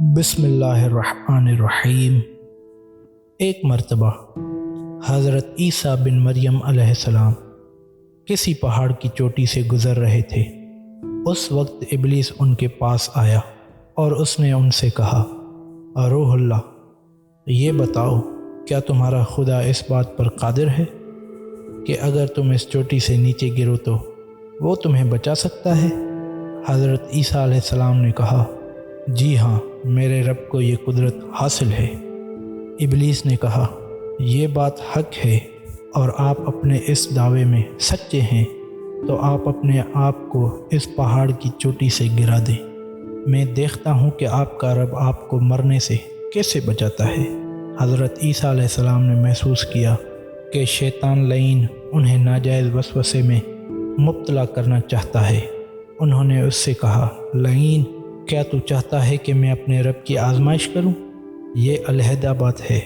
बिस्मिल्लाहिर्रहमानिर्रहीम। एक मर्तबा हज़रत ईसा बिन मरियम अलैहिस्सलाम किसी पहाड़ की चोटी से गुज़र रहे थे। उस वक्त iblees उनके पास आया और उसने उनसे कहा, रूहुल्लाह, ये बताओ क्या तुम्हारा खुदा इस बात पर कादिर है कि अगर तुम इस चोटी से नीचे गिरो तो वो तुम्हें बचा सकता है? हज़रत ईसा अलैहिस्सलाम ने कहा, जी हाँ, मेरे रब को ये कुदरत हासिल है। iblees ने कहा, ये बात हक है और आप अपने इस दावे में सच्चे हैं तो आप अपने आप को इस पहाड़ की चोटी से गिरा दें। मैं देखता हूँ कि आपका रब आपको मरने से कैसे बचाता है। हज़रत ईसा अलैहिस्सलाम ने महसूस किया कि शैतान लईन उन्हें नाजायज़ वसवसे में मुब्तला करना चाहता है। उन्होंने उससे कहा, लईन, क्या तू चाहता है कि मैं अपने रब की आजमाइश करूं? ये अलहदा बात है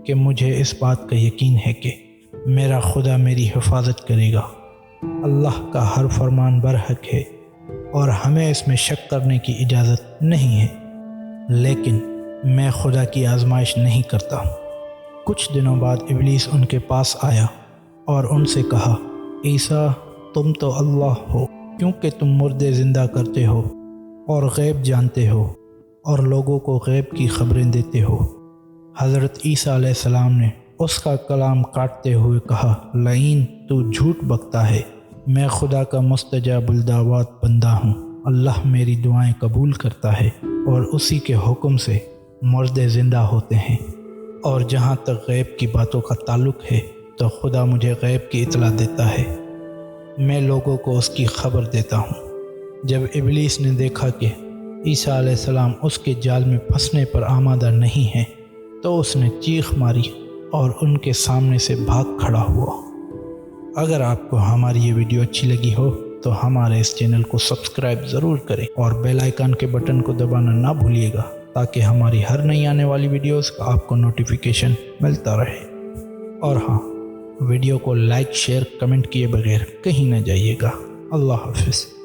कि मुझे इस बात का यकीन है कि मेरा खुदा मेरी हिफाजत करेगा। अल्लाह का हर फरमान बरहक है और हमें इसमें शक करने की इजाज़त नहीं है, लेकिन मैं खुदा की आजमाइश नहीं करता। कुछ दिनों बाद iblees उनके पास आया और उनसे कहा, ईसा, तुम तो अल्लाह हो क्योंकि तुम मुर्दे ज़िंदा करते हो और गैब जानते हो और लोगों को गैब की खबरें देते हो। हज़रत ईसा अलैहिस्सलाम ने उसका कलाम काटते हुए कहा, लईन, तू झूठ बकता है। मैं खुदा का मुस्तजाबुल दावात बंदा हूँ। अल्लाह मेरी दुआएं कबूल करता है और उसी के हुक्म से मुर्दे ज़िंदा होते हैं। और जहाँ तक गैब की बातों का ताल्लुक़ है तो खुदा मुझे गैब की इतला देता है, मैं लोगों को उसकी खबर देता हूँ। जब iblees ने देखा कि ईसा अलैहिस्सलाम उसके जाल में फंसने पर आमादा नहीं है तो उसने चीख मारी और उनके सामने से भाग खड़ा हुआ। अगर आपको हमारी ये वीडियो अच्छी लगी हो तो हमारे इस चैनल को सब्सक्राइब ज़रूर करें और बेल आइकन के बटन को दबाना ना भूलिएगा ताकि हमारी हर नई आने वाली वीडियोस का आपको नोटिफिकेशन मिलता रहे। और हाँ, वीडियो को लाइक, शेयर, कमेंट किए बगैर कहीं ना जाइएगा। अल्लाह हाफिज़।